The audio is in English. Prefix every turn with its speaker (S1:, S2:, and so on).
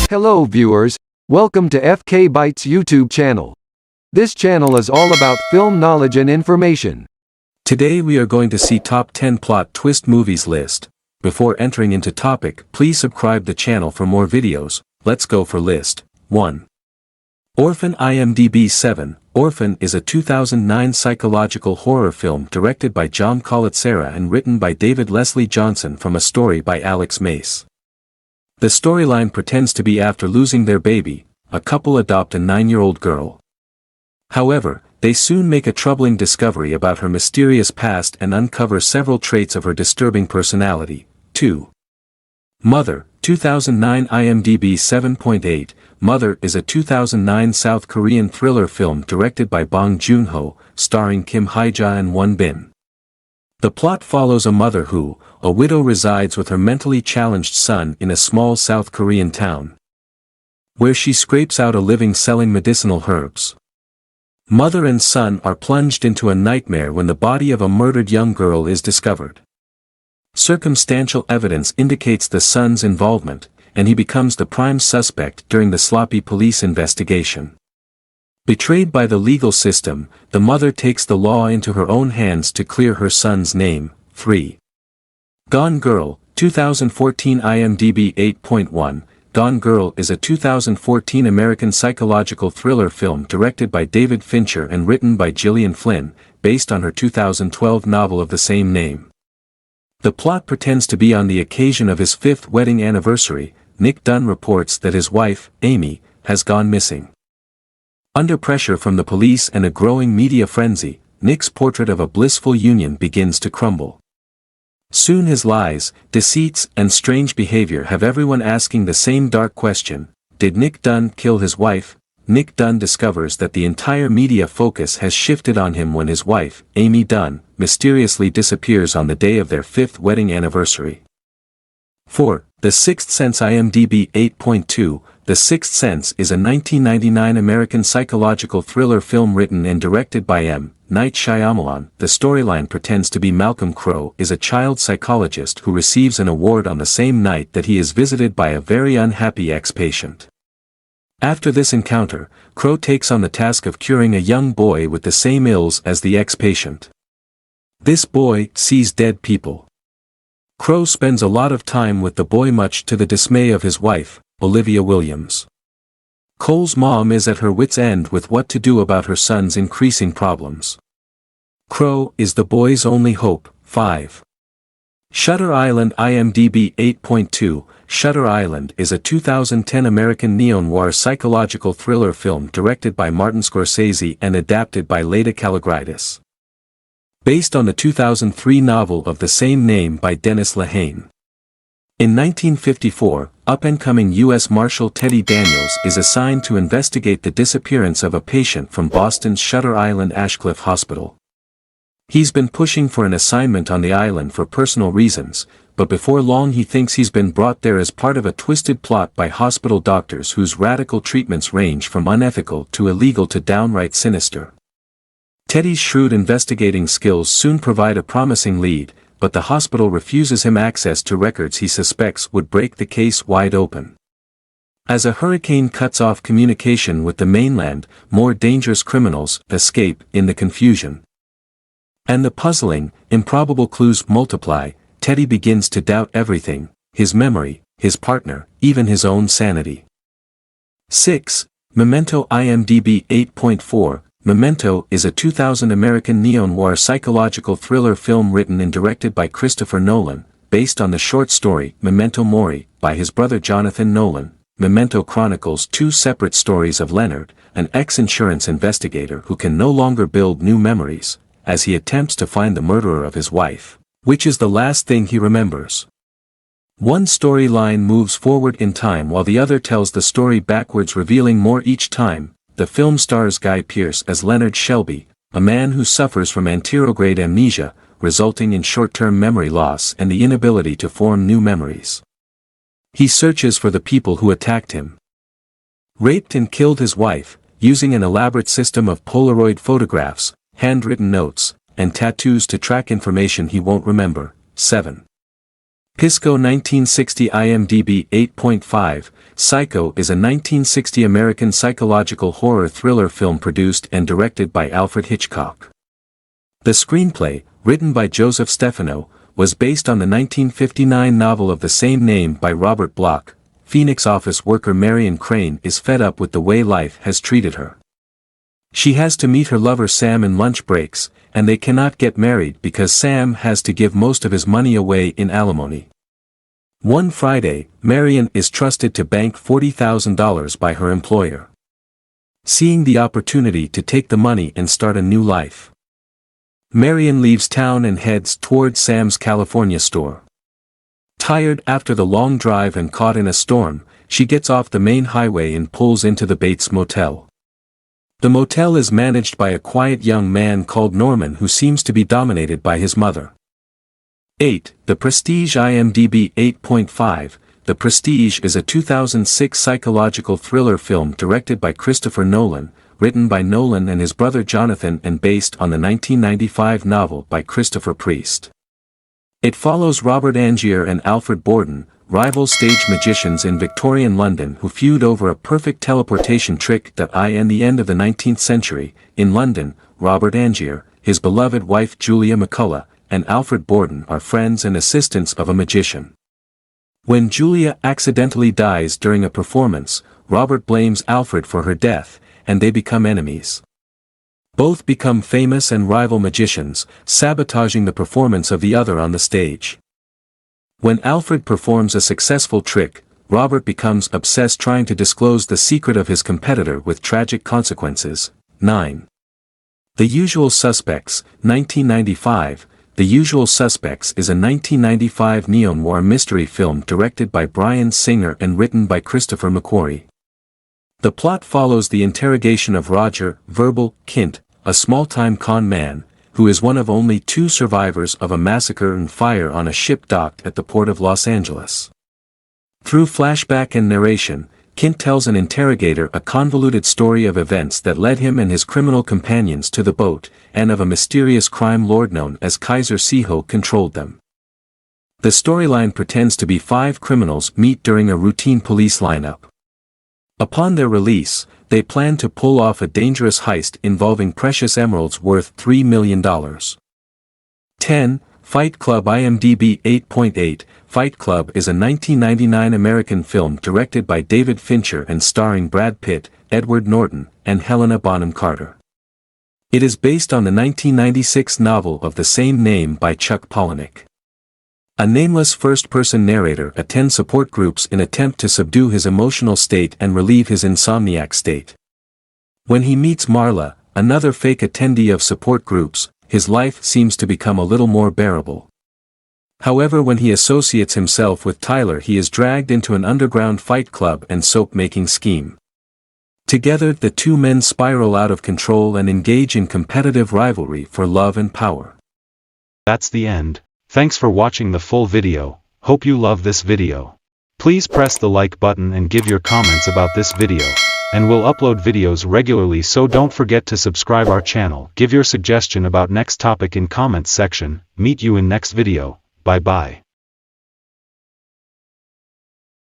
S1: Hello viewers, welcome to FK Bytes YouTube channel. This channel is all about film knowledge and information.
S2: Today we are going to see top 10 plot twist movies list. Before entering into topic, please subscribe the channel for more videos. Let's go for list 1. Orphan. IMDb 7. Orphan is a 2009 psychological horror film directed by John Collatsera and written by David Leslie Johnson from a story by Alex Mace. The storyline pretends to be after losing their baby, a couple adopt a 9-year-old girl. However, they soon make a troubling discovery about her mysterious past and uncover several traits of her disturbing personality. 2. Mother. 2009 IMDb 7.8. Mother is a 2009 South Korean thriller film directed by Bong Joon-ho, starring Kim Hae-ja and Won Bin. The plot follows a mother who, a widow, resides with her mentally challenged son in a small South Korean town, where she scrapes out a living selling medicinal herbs. Mother and son are plunged into a nightmare when the body of a murdered young girl is discovered. Circumstantial evidence indicates the son's involvement, and he becomes the prime suspect during the sloppy police investigation. Betrayed by the legal system, the mother takes the law into her own hands to clear her son's name. 3. Gone Girl. 2014 IMDb 8.1. Gone Girl is a 2014 American psychological thriller film directed by David Fincher and written by Gillian Flynn, based on her 2012 novel of the same name. The plot pretends to be on the occasion of his 5th wedding anniversary. Nick Dunn reports that his wife, Amy, has gone missing. Under pressure from the police and a growing media frenzy, Nick's portrait of a blissful union begins to crumble. Soon his lies, deceits, and strange behavior have everyone asking the same dark question: did Nick Dunn kill his wife? Nick Dunn discovers that the entire media focus has shifted on him when his wife, Amy Dunn, mysteriously disappears on the day of their 5th wedding anniversary. 4. The Sixth Sense. IMDb 8.2. The Sixth Sense is a 1999 American psychological thriller film written and directed by M. Night Shyamalan. The storyline pretends to be Malcolm Crowe is a child psychologist who receives an award on the same night that he is visited by a very unhappy ex-patient. After this encounter, Crowe takes on the task of curing a young boy with the same ills as the ex-patient. This boy sees dead people. Crowe spends a lot of time with the boy, much to the dismay of his wife, Olivia Williams. Cole's mom is at her wit's end with what to do about her son's increasing problems. Crowe is the boy's only hope. 5. Shutter Island. IMDb 8.2. Shutter Island is a 2010 American neo-noir psychological thriller film directed by Martin Scorsese and adapted by Leda Kalogridis, based on the 2003 novel of the same name by Dennis Lehane. In 1954, up-and-coming U.S. Marshal Teddy Daniels is assigned to investigate the disappearance of a patient from Boston's Shutter Island Ashcliffe Hospital. He's been pushing for an assignment on the island for personal reasons, but before long he thinks he's been brought there as part of a twisted plot by hospital doctors whose radical treatments range from unethical to illegal to downright sinister. Teddy's shrewd investigating skills soon provide a promising lead, but the hospital refuses him access to records he suspects would break the case wide open. As a hurricane cuts off communication with the mainland, more dangerous criminals escape in the confusion. And the puzzling, improbable clues multiply. Teddy begins to doubt everything: his memory, his partner, even his own sanity. 6. Memento. IMDb 8.4. Memento is a 2000 American neo-noir psychological thriller film written and directed by Christopher Nolan, based on the short story Memento Mori by his brother Jonathan Nolan. Memento chronicles 2 separate stories of Leonard, an ex-insurance investigator who can no longer build new memories, as he attempts to find the murderer of his wife, which is the last thing he remembers. One storyline moves forward in time while the other tells the story backwards, revealing more each time. The film stars Guy Pearce as Leonard Shelby, a man who suffers from anterograde amnesia, resulting in short-term memory loss and the inability to form new memories. He searches for the people who attacked him, raped and killed his wife, using an elaborate system of Polaroid photographs, handwritten notes, and tattoos to track information he won't remember. 7. Pisco 1960 IMDb 8.5. Psycho is a 1960 American psychological horror thriller film produced and directed by Alfred Hitchcock. The screenplay, written by Joseph Stefano, was based on the 1959 novel of the same name by Robert Bloch. Phoenix office worker Marion Crane is fed up with the way life has treated her. She has to meet her lover Sam in lunch breaks, and they cannot get married because Sam has to give most of his money away in alimony. One Friday, Marion is trusted to bank $40,000 by her employer. Seeing the opportunity to take the money and start a new life, Marion leaves town and heads toward Sam's California store. Tired after the long drive and caught in a storm, she gets off the main highway and pulls into the Bates Motel. The motel is managed by a quiet young man called Norman who seems to be dominated by his mother. 8. The Prestige IMDb 8.5. The Prestige is a 2006 psychological thriller film directed by Christopher Nolan, written by Nolan and his brother Jonathan and based on the 1995 novel by Christopher Priest. It follows Robert Angier and Alfred Borden, rival stage magicians in Victorian London who feud over a perfect teleportation trick that in the end of the 19th century. In London, Robert Angier, his beloved wife Julia McCullough, and Alfred Borden are friends and assistants of a magician. When Julia accidentally dies during a performance, Robert blames Alfred for her death, and they become enemies. Both become famous and rival magicians, sabotaging the performance of the other on the stage. When Alfred performs a successful trick, Robert becomes obsessed trying to disclose the secret of his competitor with tragic consequences. 9. The Usual Suspects, 1995. The Usual Suspects is a 1995 neo-noir mystery film directed by Bryan Singer and written by Christopher McQuarrie. The plot follows the interrogation of Roger Verbal Kint, a small-time con man, who is one of only 2 survivors of a massacre and fire on a ship docked at the port of Los Angeles. Through flashback and narration, Kint tells an interrogator a convoluted story of events that led him and his criminal companions to the boat, and of a mysterious crime lord known as Kaiser Siho controlled them. The storyline pretends to be 5 criminals meet during a routine police lineup. Upon their release, they plan to pull off a dangerous heist involving precious emeralds worth $3 million. 10. Fight Club IMDb 8.8. Fight Club is a 1999 American film directed by David Fincher and starring Brad Pitt, Edward Norton, and Helena Bonham Carter. It is based on the 1996 novel of the same name by Chuck Palahniuk. A nameless first-person narrator attends support groups in attempt to subdue his emotional state and relieve his insomniac state. When he meets Marla, another fake attendee of support groups, his life seems to become a little more bearable. However, when he associates himself with Tyler, he is dragged into an underground fight club and soap-making scheme. Together, the 2 men spiral out of control and engage in competitive rivalry for love and power.
S3: That's the end. Thanks for watching the full video. Hope you love this video. Please press the like button and give your comments about this video. And we'll upload videos regularly, so don't forget to subscribe our channel. Give your suggestion about next topic in comments section. Meet you in next video. Bye bye.